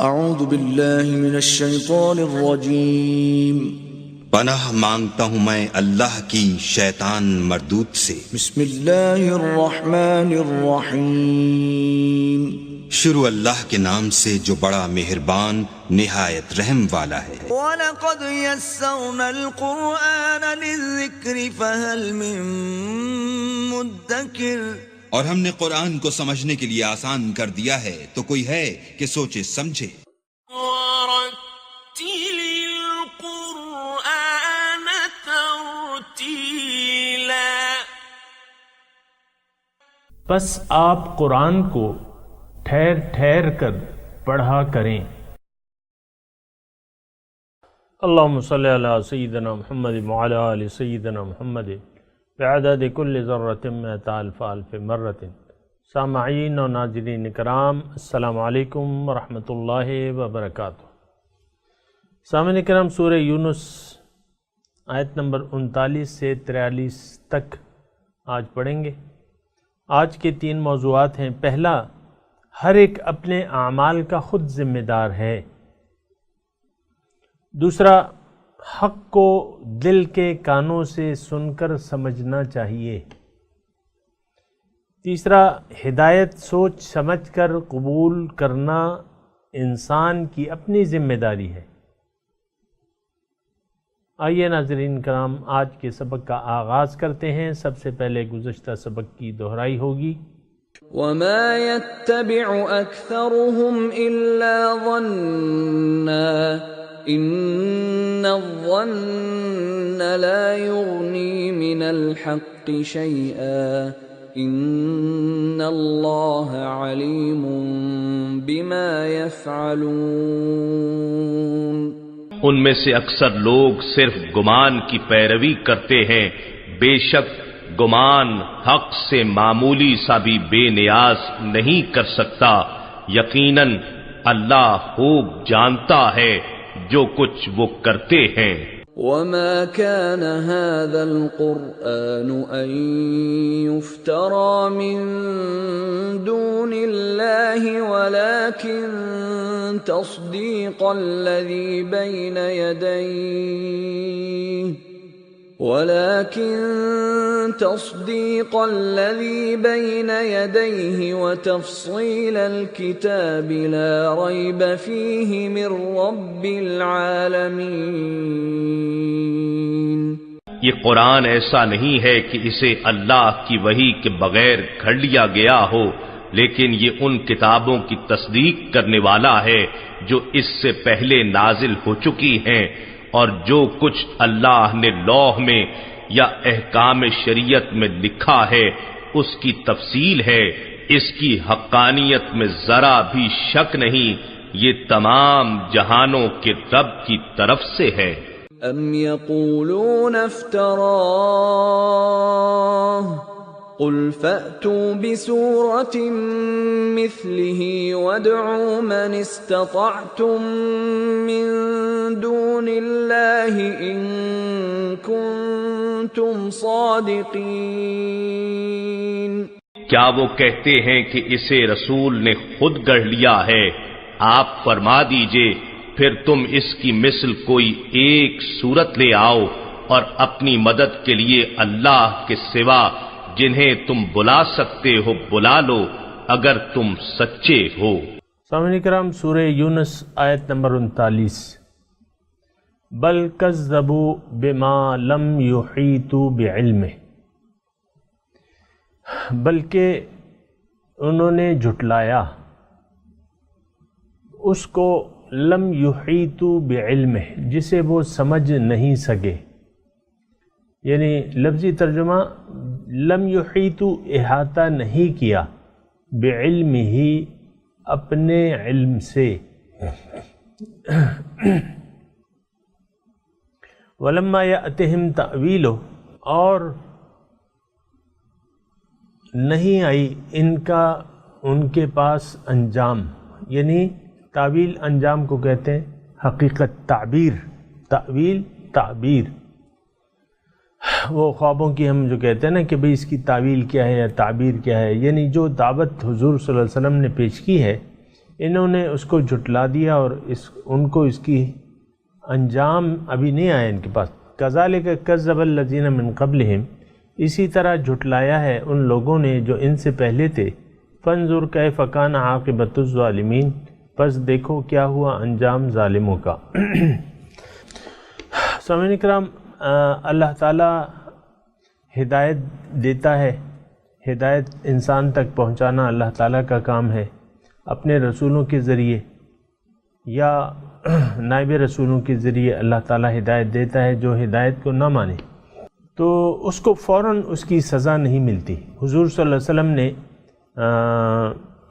اعوذ باللہ من الشیطان الرجیم پناہ مانگتا ہوں میں اللہ کی شیطان مردود سے۔ بسم اللہ الرحمن الرحیم شروع اللہ کے نام سے جو بڑا مہربان نہایت رحم والا ہے۔ وَلَقَدْ يَسَّرْنَا الْقُرْآنَ لِلذِّكْرِ فَهَلْ مِن مُدَّكِرٍ، اور ہم نے قرآن کو سمجھنے کے لیے آسان کر دیا ہے، تو کوئی ہے کہ سوچے سمجھے۔ وَرَتِّلِ الْقُرْآنَ تَرْتِيلًا، بس آپ قرآن کو ٹھہر ٹھہر کر پڑھا کریں۔ اللہم صلی علی سیدنا محمد وعلی آل سیدنا محمد بعدد کل ذرۃ مئۃ الف الف مرۃ۔ سامعین و ناظرین کرام، السلام علیکم ورحمۃ اللہ وبرکاتہ۔ سامعین کرام، سورہ یونس آیت نمبر 39 سے 43 تک آج پڑھیں گے۔ آج کے 3 موضوعات ہیں۔ پہلا، ہر ایک اپنے اعمال کا خود ذمہ دار ہے۔ دوسرا، حق کو دل کے کانوں سے سن کر سمجھنا چاہیے۔ تیسرا، ہدایت سوچ سمجھ کر قبول کرنا انسان کی اپنی ذمہ داری ہے۔ آئیے ناظرین کرام، آج کے سبق کا آغاز کرتے ہیں۔ سب سے پہلے گزشتہ سبق کی دہرائی ہوگی۔ وَمَا يَتَّبِعُ أَكْثَرُهُمْ إِلَّا ظَنًّا إِنَّ الظَّنَّ لَا يُغْنِي مِنَ الْحَقِّ شَيْئًا إِنَّ اللَّهَ عَلِيمٌ بِمَا يَفْعَلُونَ۔ ان میں سے اکثر لوگ صرف گمان کی پیروی کرتے ہیں، بے شک گمان حق سے معمولی سا بھی بے نیاز نہیں کر سکتا۔ یقیناً اللہ خوب جانتا ہے جو کچھ وہ کرتے ہیں۔ وَمَا كَانَ هَذَا الْقُرْآنُ أَن يُفْتَرَى مِن دُونِ اللَّهِ وَلَكِن تَصْدِيقَ الَّذِي بَيْنَ يَدَيْهِ وَتَفْصِيلَ الْكِتَابِ لَا رَيْبَ فِيهِ مِن رَّبِّ الْعَالَمِينَ۔ یہ قرآن ایسا نہیں ہے کہ اسے اللہ کی وحی کے بغیر گھڑ لیا گیا ہو، لیکن یہ ان کتابوں کی تصدیق کرنے والا ہے جو اس سے پہلے نازل ہو چکی ہیں، اور جو کچھ اللہ نے لوح میں یا احکام شریعت میں لکھا ہے اس کی تفصیل ہے۔ اس کی حقانیت میں ذرا بھی شک نہیں، یہ تمام جہانوں کے رب کی طرف سے ہے۔ ام یقولون افتراہ قل فأتوا بسورة مثله وادعوا من استطعتم من دون الله إن كنتم صادقين۔ کیا وہ کہتے ہیں کہ اسے رسول نے خود گڑھ لیا ہے؟ آپ فرما دیجئے پھر تم اس کی مثل کوئی ایک صورت لے آؤ، اور اپنی مدد کے لیے اللہ کے سوا جنہیں تم بلا سکتے ہو بلا لو اگر تم سچے ہو۔ سامعین کرام، سورہ یونس آیت نمبر 39۔ بل کذبوا بما لم یحیطوا بعلمہ، بلکہ انہوں نے جھٹلایا اس کو لم یحیطوا بعلمہ، جسے وہ سمجھ نہیں سکے۔ یعنی لفظی ترجمہ، لم یحیطوا احاطہ نہیں کیا، بعلم ہی اپنے علم سے۔ ولما یأتہم تأویلہ، اور نہیں آئی ان کے پاس انجام، یعنی تعویل انجام کو کہتے ہیں، حقیقت تعبیر، تعویل تعبیر۔ وہ خوابوں کی ہم جو کہتے ہیں نا کہ بھئی اس کی تعویل کیا ہے یا تعبیر کیا ہے، یعنی جو دعوت حضور صلی اللہ علیہ وسلم نے پیش کی ہے انہوں نے اس کو جھٹلا دیا اور ان کو اس کی انجام ابھی نہیں آیا ان کے پاس. کذالک کذب الذین من قبلہم، اسی طرح جھٹلایا ہے ان لوگوں نے جو ان سے پہلے تھے. فانظر کیف کان عاقبۃ الظالمین، پس دیکھو کیا ہوا انجام ظالموں کا. سامعین کرام، اللہ تعالیٰ ہدایت دیتا ہے. ہدایت انسان تک پہنچانا اللہ تعالیٰ کا کام ہے، اپنے رسولوں کے ذریعے یا نائب رسولوں کے ذریعے اللہ تعالیٰ ہدایت دیتا ہے. جو ہدایت کو نہ مانے تو اس کو فوراً اس کی سزا نہیں ملتی. حضور صلی اللہ علیہ وسلم نے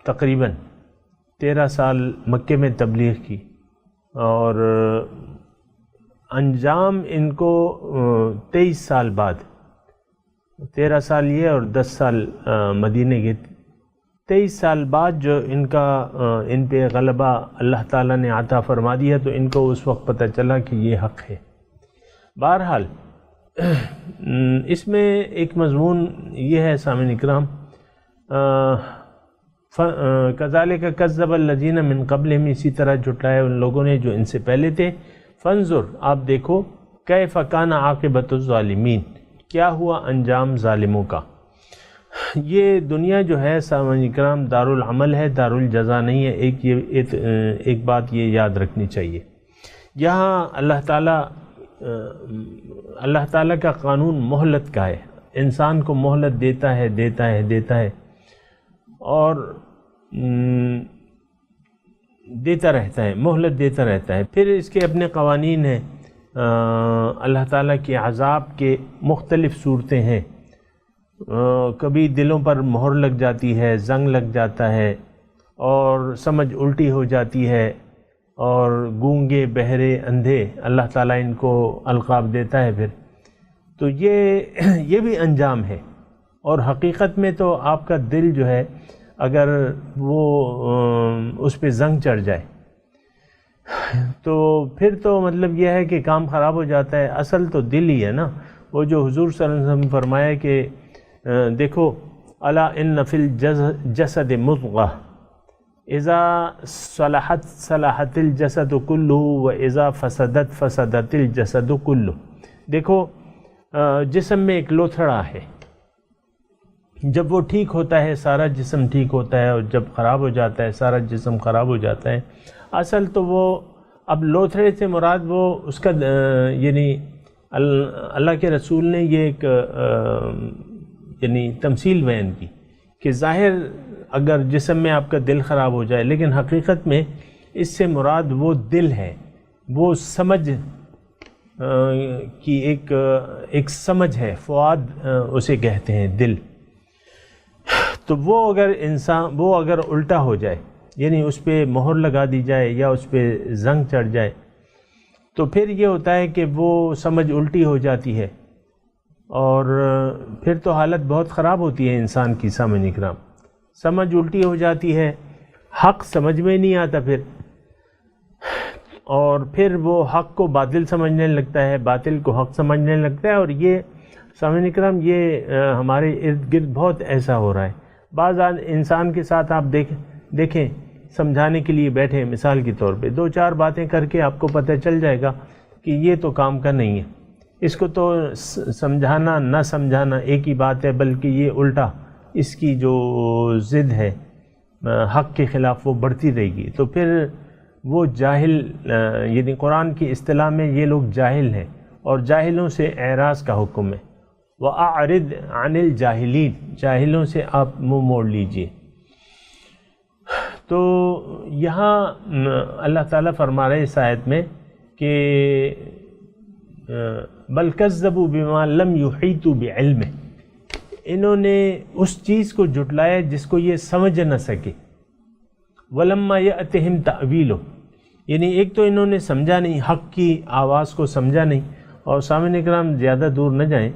تقریباً 13 سال مکے میں تبلیغ کی اور انجام ان کو 23 سال بعد، 13 سال یہ اور 10 سال مدینے کے، 23 سال بعد جو ان پہ غلبہ اللہ تعالیٰ نے عطا فرما دیا تو ان کو اس وقت پتہ چلا کہ یہ حق ہے. بہرحال اس میں ایک مضمون یہ ہے سامعین اکرام، کذالک کذب الذین من قبلہم، اسی طرح جھٹلایا ان لوگوں نے جو ان سے پہلے تھے. فانظر، آپ دیکھو، کیف کان عاقبۃ الظالمین، کیا ہوا انجام ظالموں کا. یہ دنیا جو ہے سامعین اکرام دارالعمل ہے، دارالجزا نہیں ہے. ایک بات یہ یاد رکھنی چاہیے، یہاں اللہ تعالیٰ کا قانون مہلت کا ہے. انسان کو مہلت دیتا ہے اور دیتا رہتا ہے، مہلت دیتا رہتا ہے. پھر اس کے اپنے قوانین ہیں. اللہ تعالیٰ کے عذاب کے مختلف صورتیں ہیں. کبھی دلوں پر مہر لگ جاتی ہے، زنگ لگ جاتا ہے اور سمجھ الٹی ہو جاتی ہے، اور گونگے بہرے اندھے اللہ تعالیٰ ان کو القاب دیتا ہے. پھر تو یہ بھی انجام ہے. اور حقیقت میں تو آپ کا دل جو ہے اگر وہ اس پہ زنگ چڑھ جائے تو پھر تو مطلب یہ ہے کہ کام خراب ہو جاتا ہے. اصل تو دل ہی ہے نا. وہ جو حضور صلی اللہ علیہ وسلم فرمایا کہ دیکھو، الا ان فی الجسد مضغہ اذا صلحت صلحت الجسد کلہ و اذا فسدت فسدت الجسد کلہ. دیکھو، جسم میں ایک لوتھڑا ہے، جب وہ ٹھیک ہوتا ہے سارا جسم ٹھیک ہوتا ہے، اور جب خراب ہو جاتا ہے سارا جسم خراب ہو جاتا ہے. اصل تو وہ اب لوتھڑے سے مراد وہ اس کا یعنی اللہ کے رسول نے یہ ایک یعنی تمثیل بیان کی کہ ظاہر اگر جسم میں آپ کا دل خراب ہو جائے، لیکن حقیقت میں اس سے مراد وہ دل ہے، وہ سمجھ کی ایک سمجھ ہے، فؤاد اسے کہتے ہیں، دل. تو وہ اگر الٹا ہو جائے، یعنی اس پہ مہر لگا دی جائے یا اس پہ زنگ چڑھ جائے، تو پھر یہ ہوتا ہے کہ وہ سمجھ الٹی ہو جاتی ہے اور پھر تو حالت بہت خراب ہوتی ہے انسان کی. سامعین اکرام، سمجھ الٹی ہو جاتی ہے، حق سمجھ میں نہیں آتا پھر، اور پھر وہ حق کو باطل سمجھنے لگتا ہے، باطل کو حق سمجھنے لگتا ہے. اور یہ سامعین اکرام یہ ہمارے ارد گرد بہت ایسا ہو رہا ہے. بعض انسان کے ساتھ آپ دیکھیں سمجھانے کے لیے بیٹھے، مثال کے طور پہ 2-4 باتیں کر کے آپ کو پتہ چل جائے گا کہ یہ تو کام کا نہیں ہے، اس کو تو سمجھانا نہ سمجھانا ایک ہی بات ہے، بلکہ یہ الٹا اس کی جو ضد ہے حق کے خلاف وہ بڑھتی رہے گی. تو پھر وہ جاہل، یعنی قرآن کی اصطلاح میں یہ لوگ جاہل ہیں، اور جاہلوں سے اعراض کا حکم ہے. وَأَعْرِضْ عَنِ الْجَاهِلِينَ، جاہلوں سے آپ منہ موڑ لیجئے. تو یہاں اللہ تعالیٰ فرما رہے اس آیت میں کہ بل کذبوا بما لم یحیطوا بعلمہ، انہوں نے اس چیز کو جھٹلایا جس کو یہ سمجھ نہ سکے. ولما یأتہم تأویلہ، یعنی ایک تو انہوں نے سمجھا نہیں، حق کی آواز کو سمجھا نہیں. اور سامعین اکرام زیادہ دور نہ جائیں،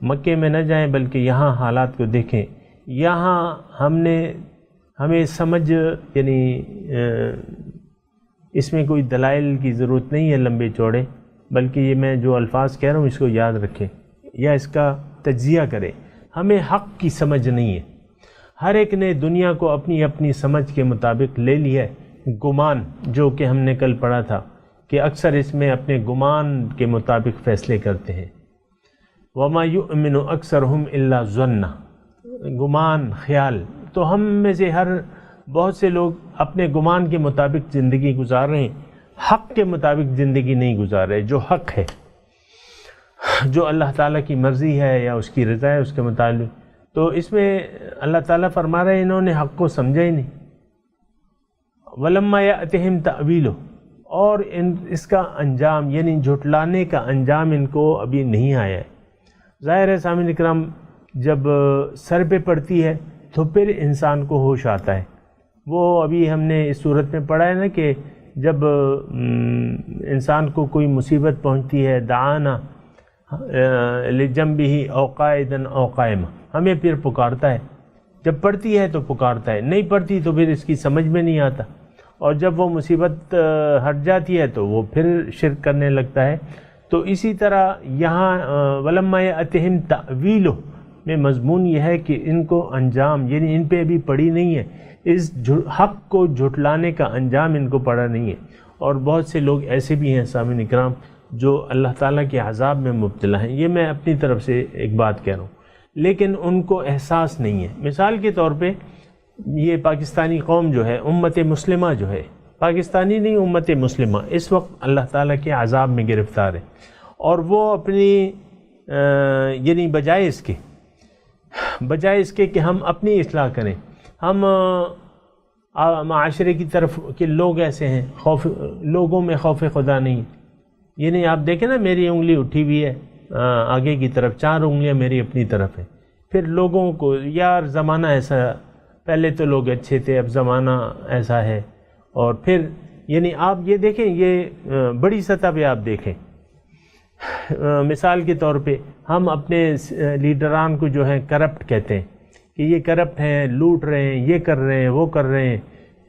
مکے میں نہ جائیں، بلکہ یہاں حالات کو دیکھیں. یہاں ہمیں سمجھ، یعنی اس میں کوئی دلائل کی ضرورت نہیں ہے لمبے چوڑے، بلکہ یہ میں جو الفاظ کہہ رہا ہوں اس کو یاد رکھیں یا اس کا تجزیہ کریں. ہمیں حق کی سمجھ نہیں ہے. ہر ایک نے دنیا کو اپنی اپنی سمجھ کے مطابق لے لیا ہے گمان جو کہ ہم نے کل پڑھا تھا کہ اکثر اس میں اپنے گمان کے مطابق فیصلے کرتے ہیں. وما یؤمن اکثرہم الا ظنا، گمان، خیال. تو ہم میں سے بہت سے لوگ اپنے گمان کے مطابق زندگی گزار رہے ہیں، حق کے مطابق زندگی نہیں گزار رہے. جو حق ہے، جو اللہ تعالیٰ کی مرضی ہے یا اس کی رضا ہے، اس کے مطابق. تو اس میں اللہ تعالیٰ فرما رہے ہیں انہوں نے حق کو سمجھا ہی نہیں. وَلَمَّا يَأْتِهِمْ تَأْوِيلُهُ، اور اس کا انجام یعنی جھٹلانے کا انجام ان کو ابھی نہیں آیا ہے. ظاہر ہے سامعین اکرام، جب سر پہ پڑتی ہے تو پھر انسان کو ہوش آتا ہے. وہ ابھی ہم نے اس صورت میں پڑھا ہے نا کہ جب انسان کو کوئی مصیبت پہنچتی ہے، دعانا لجنبہ او قائدن او قائما، ہمیں پھر پکارتا ہے. جب پڑتی ہے تو پکارتا ہے، نہیں پڑتی تو پھر اس کی سمجھ میں نہیں آتا. اور جب وہ مصیبت ہٹ جاتی ہے تو وہ پھر شرک کرنے لگتا ہے. تو اسی طرح یہاں وَلَمَّا يَأْتِهِمْ تَأْوِيلُهُ میں مضمون یہ ہے کہ ان کو انجام یعنی ان پہ ابھی پڑی نہیں ہے، اس حق کو جھٹلانے کا انجام ان کو پڑا نہیں ہے. اور بہت سے لوگ ایسے بھی ہیں سامعین اکرام جو اللہ تعالیٰ کے عذاب میں مبتلا ہیں. یہ میں اپنی طرف سے ایک بات کہہ رہا ہوں، لیکن ان کو احساس نہیں ہے. مثال کے طور پہ یہ پاکستانی قوم جو ہے، امت مسلمہ جو ہے، پاکستانی نہیں امت مسلمہ، اس وقت اللہ تعالیٰ کے عذاب میں گرفتار ہے. اور وہ اپنی یعنی بجائے اس کے کہ ہم اپنی اصلاح کریں، ہم معاشرے کی طرف کہ لوگ ایسے ہیں، لوگوں میں خوف خدا نہیں. یعنی آپ دیکھیں نا، میری انگلی اٹھی ہوئی ہے آگے کی طرف، 4 انگلیاں میری اپنی طرف ہیں. پھر لوگوں کو یار زمانہ ایسا، پہلے تو لوگ اچھے تھے، اب زمانہ ایسا ہے. اور پھر یعنی آپ یہ دیکھیں، یہ بڑی سطح پہ آپ دیکھیں. مثال کے طور پہ ہم اپنے لیڈران کو جو ہیں کرپٹ کہتے ہیں کہ یہ کرپٹ ہیں، لوٹ رہے ہیں، یہ کر رہے ہیں، وہ کر رہے ہیں،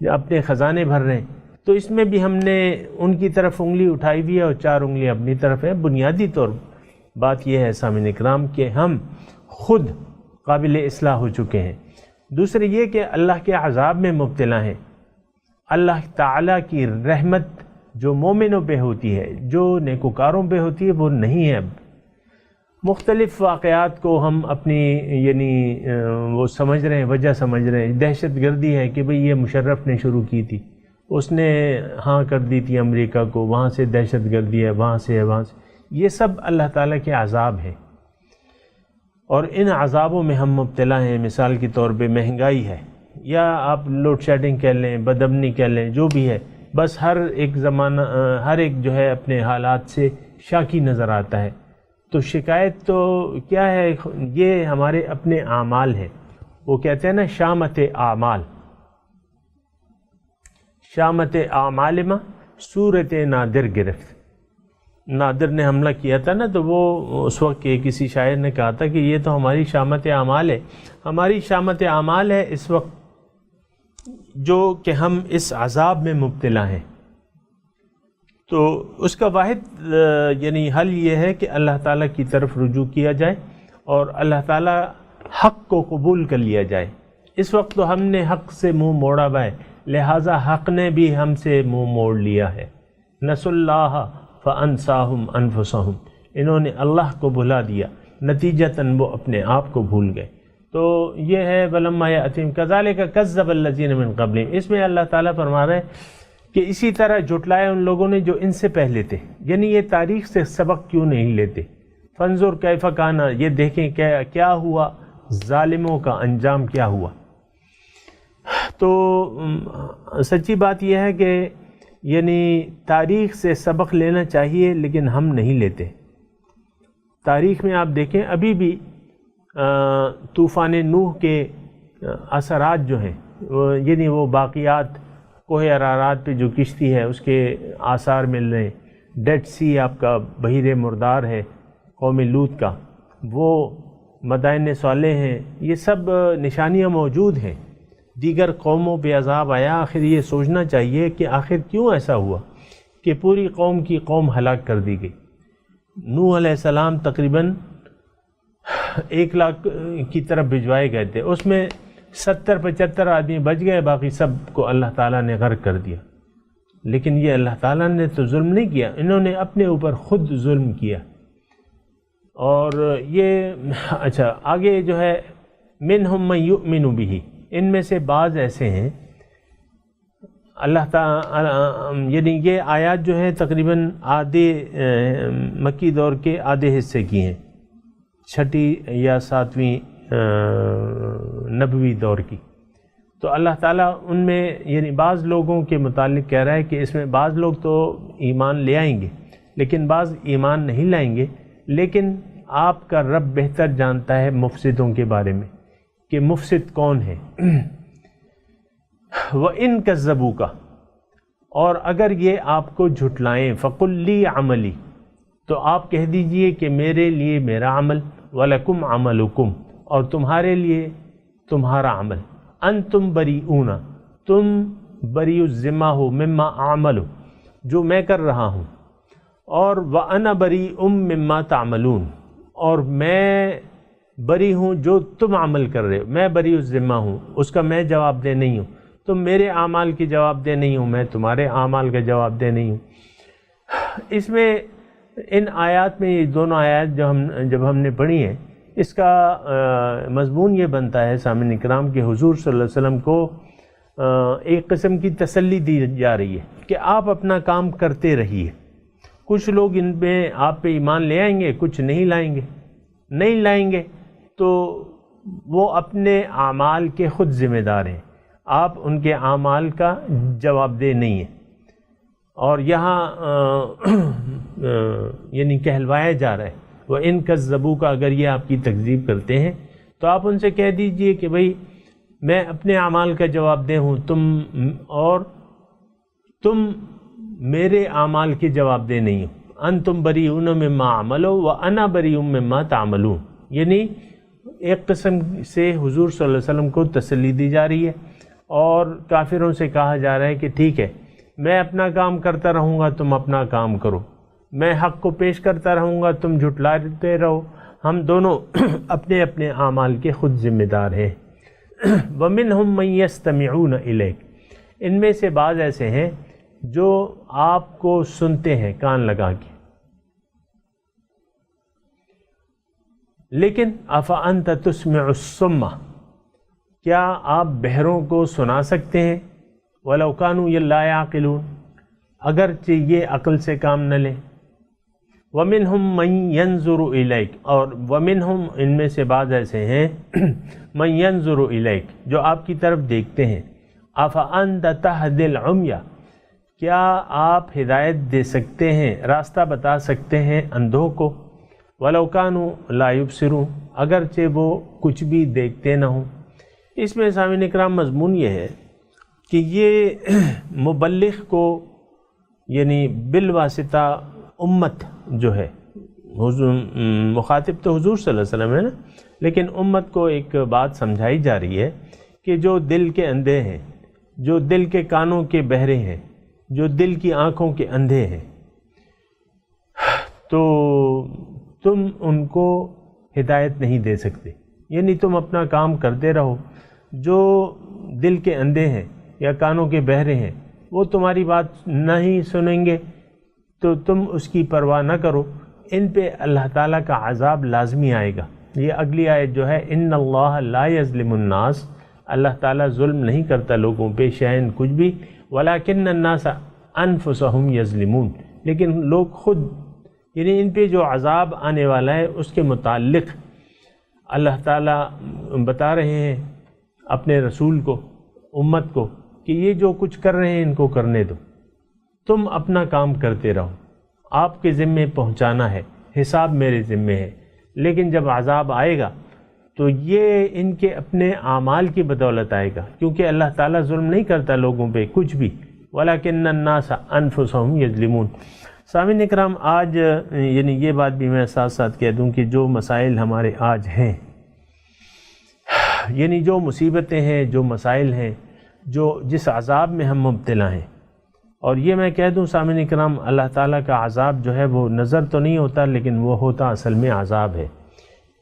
اپنے خزانے بھر رہے ہیں. تو اس میں بھی ہم نے ان کی طرف انگلی اٹھائی ہوئی ہے اور 4 انگلیاں اپنی طرف ہیں. بنیادی طور بات یہ ہے سامعین اکرام کہ ہم خود قابل اصلاح ہو چکے ہیں. دوسرے یہ کہ اللہ کے عذاب میں مبتلا ہیں. اللہ تعالیٰ کی رحمت جو مومنوں پہ ہوتی ہے، جو نیکوکاروں پہ ہوتی ہے، وہ نہیں ہے. اب مختلف واقعات کو ہم اپنی یعنی وہ سمجھ رہے ہیں، وجہ سمجھ رہے ہیں. دہشت گردی ہے کہ بھئی یہ مشرف نے شروع کی تھی، اس نے ہاں کر دی تھی امریکہ کو، وہاں سے دہشت گردی ہے، وہاں سے. یہ سب اللہ تعالیٰ کے عذاب ہیں، اور ان عذابوں میں ہم مبتلا ہیں. مثال کے طور پہ مہنگائی ہے، یا آپ لوڈ شیڈنگ کہہ لیں، بدامنی کہہ لیں، جو بھی ہے. بس ہر ایک زمانہ، ہر ایک جو ہے اپنے حالات سے شاکی نظر آتا ہے. تو شکایت تو کیا ہے، یہ ہمارے اپنے اعمال ہیں. وہ کہتے ہیں نا شامت اعمال، شامت اعمال میں صورت نادر گرفت. نادر نے حملہ کیا تھا نا، تو وہ اس وقت کسی شاعر نے کہا تھا کہ یہ تو ہماری شامت اعمال ہے. ہماری شامت اعمال ہے اس وقت جو کہ ہم اس عذاب میں مبتلا ہیں. تو اس کا واحد یعنی حل یہ ہے کہ اللہ تعالیٰ کی طرف رجوع کیا جائے اور اللہ تعالیٰ حق کو قبول کر لیا جائے. اس وقت تو ہم نے حق سے منہ موڑا ہوا ہے، لہٰذا حق نے بھی ہم سے منہ موڑ لیا ہے. نسوا اللہ فانساہم انفسہم، انہوں نے اللہ کو بھلا دیا، نتیجتاً وہ اپنے آپ کو بھول گئے. تو یہ ہے وَلَمَّا يَأْتِهِمْ كَذَلِكَ كَذَّبَ الَّذِينَ مِن قَبْلِهِمْ. اس میں اللہ تعالیٰ فرما رہے ہیں کہ اسی طرح جھٹلائے ان لوگوں نے جو ان سے پہلے تھے. یعنی یہ تاریخ سے سبق کیوں نہیں لیتے؟ فانظر کیف کان، یہ دیکھیں کیا ہوا، ظالموں کا انجام کیا ہوا. تو سچی بات یہ ہے کہ یعنی تاریخ سے سبق لینا چاہیے، لیکن ہم نہیں لیتے. تاریخ میں آپ دیکھیں ابھی بھی طوفان نوح کے اثرات جو ہیں، یعنی وہ باقیات، کوہ ارارات پہ جو کشتی ہے اس کے آثار مل رہے ہیں. ڈیڈ سی آپ کا بحیر مردار ہے قوم لوط کا، وہ مدائن صالح ہیں، یہ سب نشانیاں موجود ہیں. دیگر قوموں پہ عذاب آیا. آخر یہ سوچنا چاہیے کہ آخر کیوں ایسا ہوا کہ پوری قوم کی قوم ہلاک کر دی گئی. نوح علیہ السلام تقریباً 1 لاکھ کی طرف بھجوائے گئے تھے، اس میں 70-75 آدمی بچ گئے، باقی سب کو اللہ تعالیٰ نے غرق کر دیا۔ لیکن یہ اللہ تعالیٰ نے تو ظلم نہیں کیا، انہوں نے اپنے اوپر خود ظلم کیا۔ اور یہ اچھا آگے جو ہے منہم من یؤمن بہ، ان میں سے بعض ایسے ہیں اللہ تعالیٰ، یعنی یہ آیات جو ہیں تقریباً آدھے مکی دور کے آدھے حصے کی ہیں، 6 یا 7ویں نبوی دور کی۔ تو اللہ تعالیٰ ان میں یعنی بعض لوگوں کے متعلق کہہ رہا ہے کہ اس میں بعض لوگ تو ایمان لے آئیں گے لیکن بعض ایمان نہیں لائیں گے، لیکن آپ کا رب بہتر جانتا ہے مفسدوں کے بارے میں کہ مفسد کون ہے۔ وَإِن كَذَّبُوكَ، اور اگر یہ آپ کو جھٹلائیں، فَقُلْ لِي عَمَلِي، تو آپ کہہ دیجئے کہ میرے لیے میرا عمل، وَلَكُمْ عَمَلُكُمْ، اور تمہارے لیے تمہارا عمل، انتم بریئون، تم بریء الذمہ ہو، مما اعمل، جو میں کر رہا ہوں، اور وَأَنَا بَرِيءٌ مِّمَّا تَعْمَلُونَ، اور میں بری ہوں جو تم عمل کر رہے ہو، میں بریء الذمہ ہوں، اس کا میں جواب دہ نہیں ہوں، تم میرے اعمال کی جواب دہ نہیں ہوں، میں تمہارے اعمال کا جواب دہ نہیں ہوں۔ اس میں ان آیات میں یہ دونوں آیات جب ہم نے پڑھی ہیں، اس کا مضمون یہ بنتا ہے سامعین کرام کہ حضور صلی اللہ علیہ وسلم کو ایک قسم کی تسلی دی جا رہی ہے کہ آپ اپنا کام کرتے رہیے، کچھ لوگ ان میں آپ پہ ایمان لے آئیں گے، کچھ نہیں لائیں گے تو وہ اپنے اعمال کے خود ذمہ دار ہیں، آپ ان کے اعمال کا جواب دہ نہیں ہیں۔ اور یہاں یعنی کہلوایا جا رہا ہے وَإِن كَذَّبُوكَ، اگر یہ آپ کی تکذیب کرتے ہیں تو آپ ان سے کہہ دیجئے کہ بھئی میں اپنے اعمال کا جواب دہ ہوں، تم میرے اعمال کے جواب دہ نہیں ہو، انتم بریئون مما اعملوا وانا بریء مما تعملون، یعنی ایک قسم سے حضور صلی اللہ علیہ وسلم کو تسلی دی جا رہی ہے اور کافروں سے کہا جا رہا ہے کہ ٹھیک ہے، میں اپنا کام کرتا رہوں گا، تم اپنا کام کرو، میں حق کو پیش کرتا رہوں گا، تم جھٹلاتے رہو، ہم دونوں اپنے اپنے اعمال کے خود ذمہ دار ہیں۔ وَمِنْهُمْ مَنْ يَسْتَمِعُونَ إِلَيْكَ، ان میں سے بعض ایسے ہیں جو آپ کو سنتے ہیں کان لگا کے، لیکن أَفَأَنْتَ تُسْمِعُ الصُّمَّ، کیا آپ بہروں کو سنا سکتے ہیں؟ وَلَوْ كَانُوا لَا يَعْقِلُونَ، اگرچہ یہ عقل سے کام نہ لیں۔ وَمِنْهُمْ مَنْ يَنْظُرُ إِلَيْكَ، اور وَمِنْهُمْ ان میں سے بعض ایسے ہیں مَنْ يَنْظُرُ إِلَيْكَ، جو آپ کی طرف دیکھتے ہیں۔ أَفَأَنْتَ تَهْدِي الْعُمْيَ، کیا آپ ہدایت دے سکتے ہیں، راستہ بتا سکتے ہیں اندھوں کو؟ وَلَوْ كَانُوا لَا يُبْصِرُونَ، اگرچہ وہ کچھ بھی دیکھتے نہ ہوں۔ اس میں سامعین اکرام مضمون یہ ہے کہ یہ مبلغ کو یعنی بالواسطہ امت جو ہے، مخاطب تو حضور صلی اللہ علیہ وسلم ہے نا، لیکن امت کو ایک بات سمجھائی جا رہی ہے کہ جو دل کے اندھے ہیں، جو دل کے کانوں کے بہرے ہیں، جو دل کی آنکھوں کے اندھے ہیں، تو تم ان کو ہدایت نہیں دے سکتے، یعنی تم اپنا کام کرتے رہو۔ جو دل کے اندھے ہیں یا کانوں کے بہرے ہیں وہ تمہاری بات نہیں سنیں گے تو تم اس کی پرواہ نہ کرو، ان پہ اللہ تعالیٰ کا عذاب لازمی آئے گا۔ یہ اگلی آیت جو ہے ان اللہ لا یظلم الناس، اللہ تعالیٰ ظلم نہیں کرتا لوگوں پہ شیئن کچھ بھی، ولکن الناس انفسہم یظلمون، لیکن لوگ خود یعنی ان پہ جو عذاب آنے والا ہے اس کے متعلق اللہ تعالیٰ بتا رہے ہیں اپنے رسول کو، امت کو، کہ یہ جو کچھ کر رہے ہیں ان کو کرنے دو، تم اپنا کام کرتے رہو، آپ کے ذمے پہنچانا ہے، حساب میرے ذمے ہے، لیکن جب عذاب آئے گا تو یہ ان کے اپنے اعمال کی بدولت آئے گا، کیونکہ اللہ تعالیٰ ظلم نہیں کرتا لوگوں پہ کچھ بھی، وَلَكِنَّ النَّاسَ أَنفُسَهُمْ يَظْلِمُونَ۔ سامعین اکرام، آج یعنی یہ بات بھی میں ساتھ ساتھ کہہ دوں کہ جو مسائل ہمارے آج ہیں، یعنی جو مصیبتیں ہیں، جو مسائل ہیں، جس عذاب میں ہم مبتلا ہیں، اور یہ میں کہہ دوں سامعین اکرام، اللہ تعالیٰ کا عذاب جو ہے وہ نظر تو نہیں ہوتا لیکن وہ ہوتا اصل میں عذاب ہے،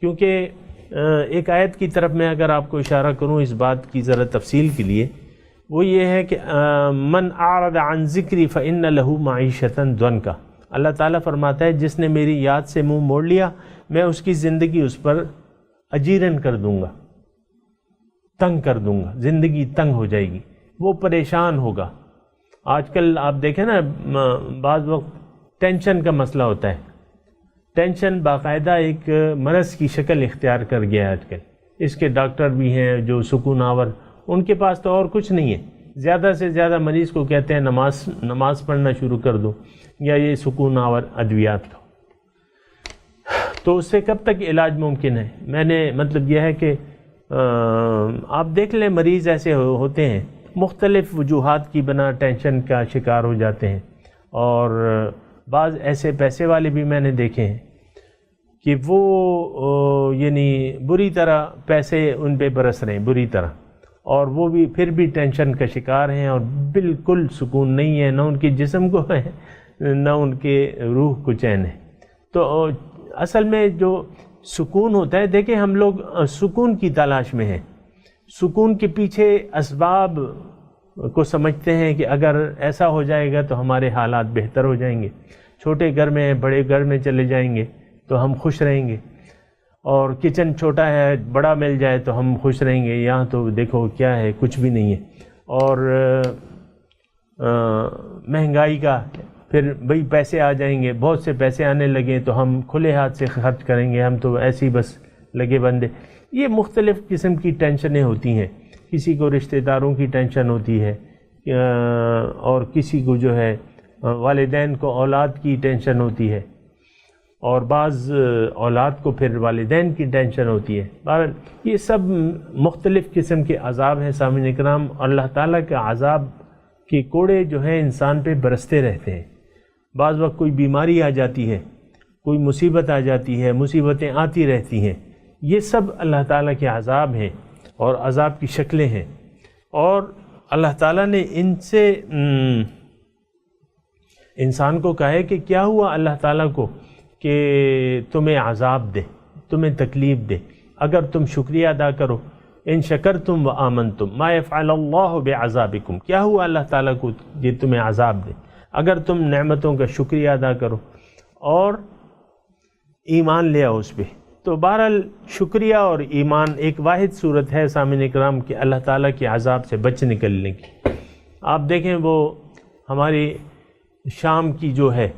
کیونکہ ایک آیت کی طرف میں اگر آپ کو اشارہ کروں اس بات کی ذرا تفصیل کے لیے، وہ یہ ہے کہ من اعرض عن ذکری فإن له معیشۃ ضنکا، اللہ تعالیٰ فرماتا ہے جس نے میری یاد سے منہ موڑ لیا میں اس کی زندگی اس پر اجیرن کر دوں گا، تنگ کر دوں گا، زندگی تنگ ہو جائے گی، وہ پریشان ہوگا۔ آج کل آپ دیکھیں نا بعض وقت ٹینشن کا مسئلہ ہوتا ہے، ٹینشن باقاعدہ ایک مرض کی شکل اختیار کر گیا ہے آج کل۔ اس کے ڈاکٹر بھی ہیں جو سکون آور، ان کے پاس تو اور کچھ نہیں ہے، زیادہ سے زیادہ مریض کو کہتے ہیں نماز پڑھنا شروع کر دو یا یہ سکون آور ادویات کا، تو اس سے کب تک علاج ممکن ہے؟ میں نے مطلب یہ ہے کہ آپ دیکھ لیں مریض ایسے ہوتے ہیں مختلف وجوہات کی بنا ٹینشن کا شکار ہو جاتے ہیں، اور بعض ایسے پیسے والے بھی میں نے دیکھے ہیں کہ وہ یعنی بری طرح پیسے ان پہ برس رہے ہیں بری طرح، اور وہ بھی پھر بھی ٹینشن کا شکار ہیں اور بالکل سکون نہیں ہے، نہ ان کے جسم کو ہے نہ ان کے روح کو چین ہے۔ تو اصل میں جو سکون ہوتا ہے، دیکھیں ہم لوگ سکون کی تلاش میں ہیں، سکون کے پیچھے اسباب کو سمجھتے ہیں کہ اگر ایسا ہو جائے گا تو ہمارے حالات بہتر ہو جائیں گے، چھوٹے گھر میں بڑے گھر میں چلے جائیں گے تو ہم خوش رہیں گے، اور کچن چھوٹا ہے بڑا مل جائے تو ہم خوش رہیں گے، یہاں تو دیکھو کیا ہے کچھ بھی نہیں ہے، اور مہنگائی کا پھر بھئی پیسے آ جائیں گے، بہت سے پیسے آنے لگیں تو ہم کھلے ہاتھ سے خرچ کریں گے، ہم تو ایسے ہی بس لگے بندے۔ یہ مختلف قسم کی ٹینشنیں ہوتی ہیں، کسی کو رشتہ داروں کی ٹینشن ہوتی ہے، اور کسی کو جو ہے والدین کو اولاد کی ٹینشن ہوتی ہے، اور بعض اولاد کو پھر والدین کی ٹینشن ہوتی ہے۔ بہرحال یہ سب مختلف قسم کے عذاب ہیں سامعین کرام، اللہ تعالیٰ کے عذاب کے کوڑے جو ہیں انسان پہ برستے رہتے ہیں۔ بعض وقت کوئی بیماری آ جاتی ہے، کوئی مصیبت آ جاتی ہے، مصیبتیں آتی رہتی ہیں، یہ سب اللہ تعالیٰ کے عذاب ہیں اور عذاب کی شکلیں ہیں، اور اللہ تعالیٰ نے ان سے انسان کو کہا ہے کہ کیا ہوا اللہ تعالیٰ کو کہ تمہیں عذاب دے، تمہیں تکلیف دے، اگر تم شکریہ ادا کرو، ان شکرتم و آمنتم ما یفعل اللہ بعذابکم، کیا ہوا اللہ تعالیٰ کو یہ تمہیں عذاب دے اگر تم نعمتوں کا شکریہ ادا کرو اور ایمان لے آؤ اس پہ۔ تو بہرحال شکریہ اور ایمان ایک واحد صورت ہے سامعین اکرام کہ اللہ تعالیٰ کے عذاب سے بچ نکلنے کی۔ آپ دیکھیں وہ ہماری شام کی جو ہے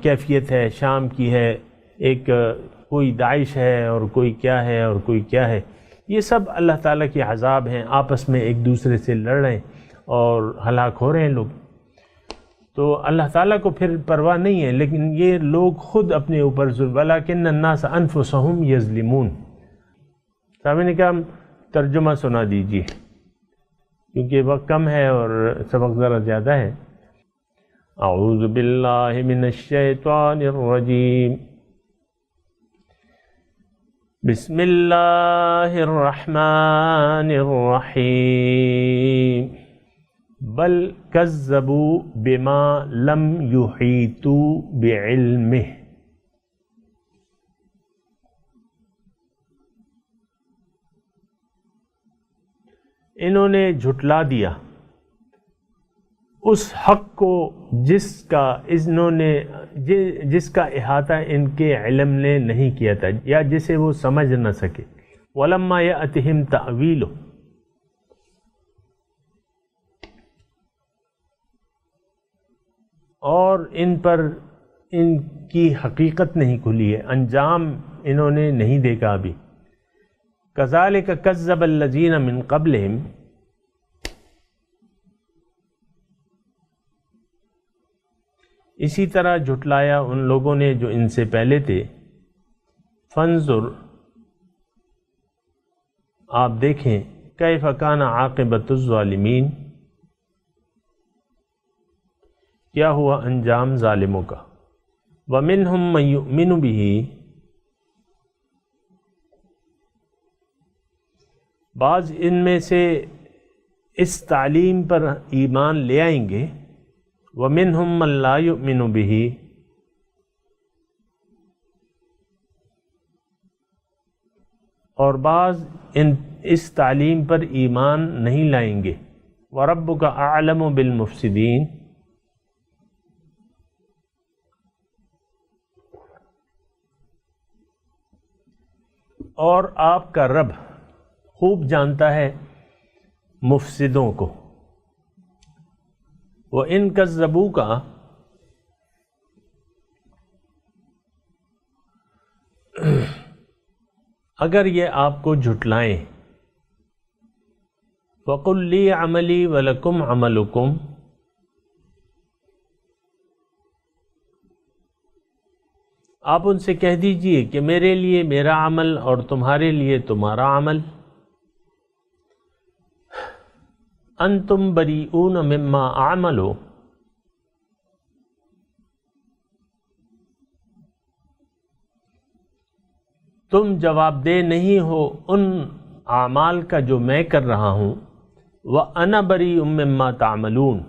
کیفیت ہے، شام کی ہے، ایک کوئی داعش ہے اور کوئی کیا ہے اور کوئی کیا ہے، یہ سب اللہ تعالیٰ کے عذاب ہیں، آپس میں ایک دوسرے سے لڑ رہے ہیں اور ہلاک ہو رہے ہیں لوگ۔ تو اللہ تعالیٰ کو پھر پرواہ نہیں ہے، لیکن یہ لوگ خود اپنے اوپر ظلم، وَلَكِنَّ النَّاسَ أَنفُسَهُمْ يَظْلِمُونَ۔ سامعین کرام ترجمہ سنا دیجیے کیونکہ وقت کم ہے اور سبق ذرا زیادہ ہے۔ اعوذ باللہ من الشیطان الرجیم، بسم اللہ الرحمن الرحیم، بل کذبوا بما لم یحیطوا بعلمہ، انہوں نے جھٹلا دیا اس حق کو جس کا احاطہ ان کے علم نے نہیں کیا تھا یا جسے وہ سمجھ نہ سکے۔ وَلَمَّا يَأْتِهِمْ تَأْوِيلُهُ، اور ان پر ان کی حقیقت نہیں کھلی ہے، انجام انہوں نے نہیں دیکھا ابھی۔ كَذَلِكَ كَذَّبَ الَّذِينَ مِن قَبْلِهِمْ، اسی طرح جھٹلایا ان لوگوں نے جو ان سے پہلے تھے۔ فانظر، آپ دیکھیں، کیف کان عاقبۃ الظالمین، کیا ہوا انجام ظالموں کا۔ ومنہم من یؤمن بہ، بعض ان میں سے اس تعلیم پر ایمان لے آئیں گے۔ وَمِنْهُمْ مَنْ لَا يُؤْمِنُ بِهِ، اور بعض اس تعلیم پر ایمان نہیں لائیں گے۔ وَرَبُّكَ أَعْلَمُ بِالْمُفْسِدِينَ، اور آپ کا رب خوب جانتا ہے مفسدوں کو۔ وَإِن كَذَّبُوكَ، اگر یہ آپ کو جھٹلائیں، وَقُلْ لِي عَمَلِي وَلَكُمْ عَمَلُكُمْ، آپ ان سے کہہ دیجئے کہ میرے لیے میرا عمل اور تمہارے لیے تمہارا عمل۔ انتم بریئون مما اعمل، تم جواب دہ نہیں ہو ان اعمال کا جو میں کر رہا ہوں۔ وَأَنَا بَرِيءٌ مِّمَّا تَعْمَلُونَ،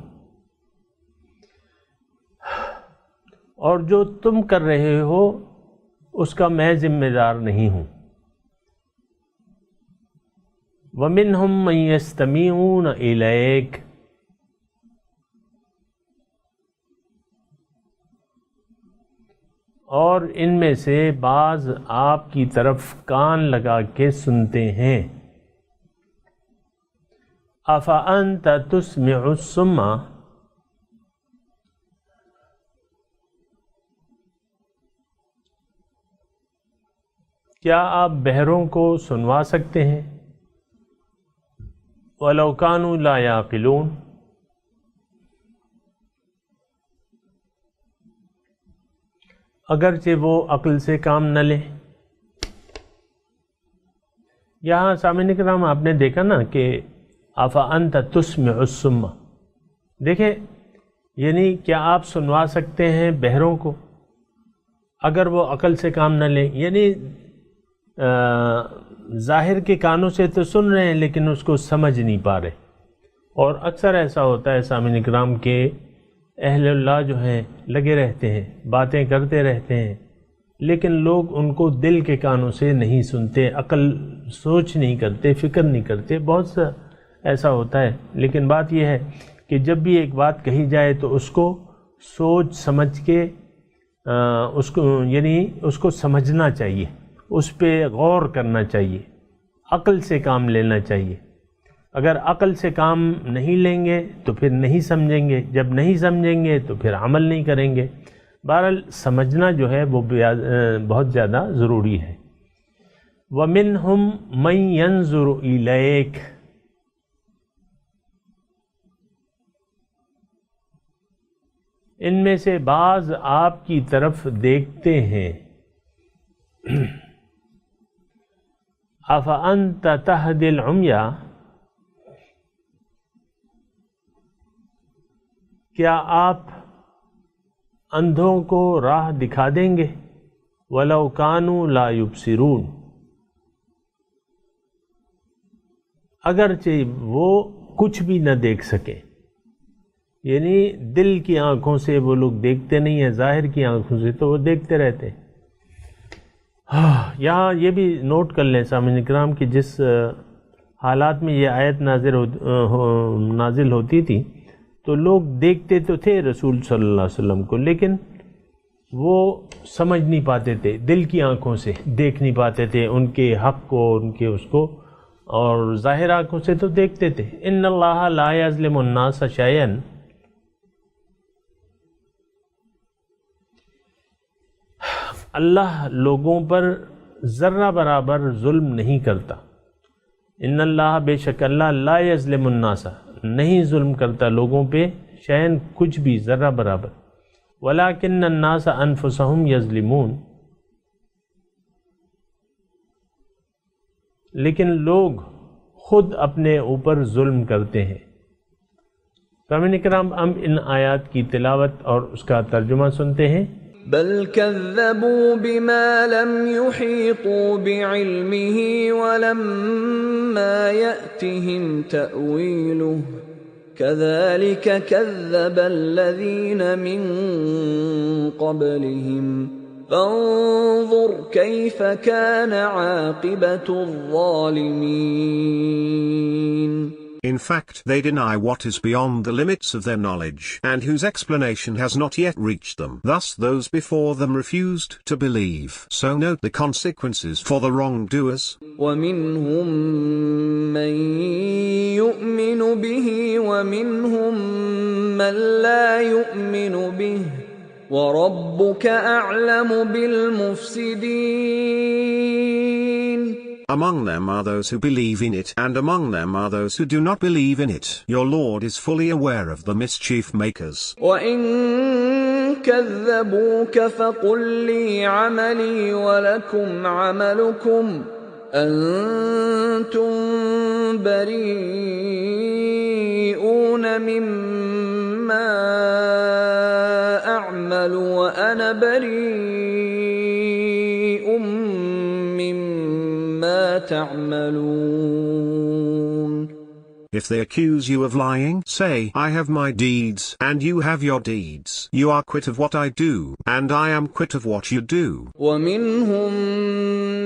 اور جو تم کر رہے ہو اس کا میں ذمہ دار نہیں ہوں۔ وَمِنْهُمْ مَنْ يَسْتَمِعُونَ إِلَيْكَ، اور ان میں سے بعض آپ کی طرف کان لگا کے سنتے ہیں۔ أَفَأَنْتَ تُسْمِعُ الصُّمَّ، کیا آپ بہروں کو سنوا سکتے ہیں؟ وَلَوْ كَانُوا لَا يَعْقِلُونَ، اگرچہ وہ عقل سے کام نہ لیں۔ یہاں سامعین کرام آپ نے دیکھا نا کہ أَفَأَنْتَ تُسْمِعُ الصُّمَّ، دیکھیں یعنی کیا آپ سنوا سکتے ہیں بہروں کو اگر وہ عقل سے کام نہ لیں؟ یعنی ظاہر کے کانوں سے تو سن رہے ہیں لیکن اس کو سمجھ نہیں پا رہے۔ اور اکثر ایسا ہوتا ہے سامعین کرام کہ اہل اللہ جو ہیں لگے رہتے ہیں، باتیں کرتے رہتے ہیں، لیکن لوگ ان کو دل کے کانوں سے نہیں سنتے، عقل سوچ نہیں کرتے، فکر نہیں کرتے، بہت سا ایسا ہوتا ہے۔ لیکن بات یہ ہے کہ جب بھی ایک بات کہی جائے تو اس کو سوچ سمجھ کے اس کو سمجھنا چاہیے، اس پہ غور کرنا چاہیے، عقل سے کام لینا چاہیے۔ اگر عقل سے کام نہیں لیں گے تو پھر نہیں سمجھیں گے، جب نہیں سمجھیں گے تو پھر عمل نہیں کریں گے۔ بہرحال سمجھنا جو ہے وہ بہت زیادہ ضروری ہے۔ وَمِنْهُمْ مَنْ يَنْظُرُ إِلَيْكَ، ان میں سے بعض آپ کی طرف دیکھتے ہیں۔ أَفَأَنْتَ تَهْدِي الْعُمْيَ، کیا آپ اندھوں کو راہ دکھا دیں گے؟ وَلَوْ كَانُوا لَا يُبْصِرُونَ، اگرچہ وہ کچھ بھی نہ دیکھ سکیں۔ یعنی دل کی آنکھوں سے وہ لوگ دیکھتے نہیں ہیں، ظاہر کی آنکھوں سے تو وہ دیکھتے رہتے ہیں۔ یہاں یہ بھی نوٹ کر لیں سامعین کرام کہ جس حالات میں یہ آیت نازل ہوتی تھی تو لوگ دیکھتے تو تھے رسول صلی اللہ علیہ وسلم کو، لیکن وہ سمجھ نہیں پاتے تھے، دل کی آنکھوں سے دیکھ نہیں پاتے تھے ان کے حق کو، ان کے اس کو، اور ظاہر آنکھوں سے تو دیکھتے تھے۔ ان اللہ لا یظلم الناس شیئا، اللہ لوگوں پر ذرہ برابر ظلم نہیں کرتا۔ ان اللہ، بے شک اللہ، لا یظلم الناس، نہیں ظلم کرتا لوگوں پہ، شیئن کچھ بھی، ذرہ برابر۔ ولکن الناس انفسهم یظلمون، لیکن لوگ خود اپنے اوپر ظلم کرتے ہیں۔ سامعین کرام، ہم ان آیات کی تلاوت اور اس کا ترجمہ سنتے ہیں۔ بل كذبوا بما لم يحيطوا بعلمه ولما يأتهم تأويله كذلك كذب الذين من قبلهم فانظر كيف كان عاقبة الظالمين. In fact, they deny what is beyond the limits of their knowledge, and whose explanation has not yet reached them. Thus those before them refused to believe. So note the consequences for the wrongdoers. وَمِنْهُمْ مَنْ يُؤْمِنُ بِهِ وَمِنْهُمْ مَنْ لَا يُؤْمِنُ بِهِ وَرَبُّكَ أَعْلَمُ بِالْمُفْسِدِينَ. Among them are those who believe in it, and among them are those who do not believe in it. Your Lord is fully aware of the mischief makers. وَإِن كَذَّبُوكَ فَقُلْ لِي عَمَلِي وَلَكُمْ عَمَلُكُمْ أَنْتُمْ بَرِيئُونَ مِمَّا أَعْمَلُ وَأَنَا بَرِيءٌ مِّمَّا تَعْمَلُونَ. If they accuse you of lying, say, I have my deeds, and you have your deeds. You are quit of what I do, and I am quit of what you do. وَمِنْهُمْ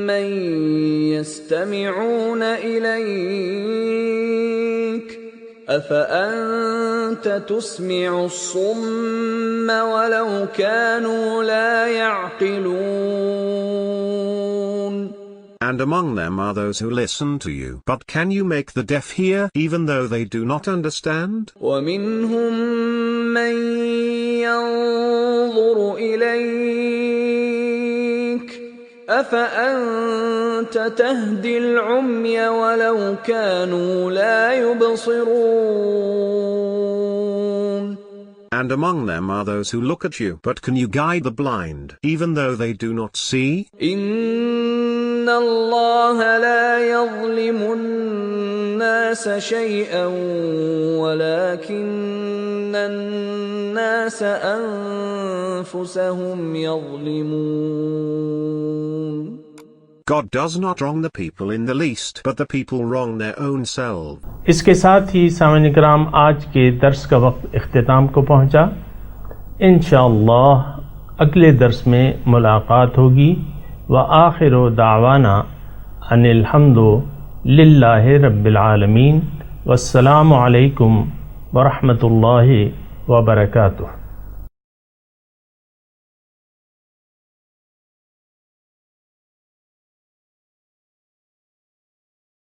مَنْ يَسْتَمِعُونَ إِلَيْكَ أَفَأَنْتَ تُسْمِعُ الصُّمَّ وَلَوْ كَانُوا لَا يَعْقِلُونَ. And among them are those who listen to you. But can you make the deaf hear, even though they do not understand? وَمِنْهُمْ مَنْ يَنْظُرُ إِلَيْكَ أَفَأَنْتَ تَهْدِي الْعُمْيَ وَلَوْ كَانُوا لَا يُبْصِرُونَ. And among them are those who look at you. But can you guide the blind, even though they do not see? إِنَّ اللَّهَ لَا يَظْلِمُ النَّاسَ شَيْئًا وَلَكِنَّ النَّاسَ أَنفُسَهُمْ يَظْلِمُونَ. God does not wrong the people in the least, but the people wrong their own selves. اس کے ساتھ ہی سامعین کرام آج کے درس کا وقت اختتام کو پہنچا. انشاءاللہ اگلے درس میں ملاقات ہوگی. وآخر دعوانا ان الحمد للہ رب العالمین. والسلام علیکم ورحمۃ اللہ وبرکاتہ.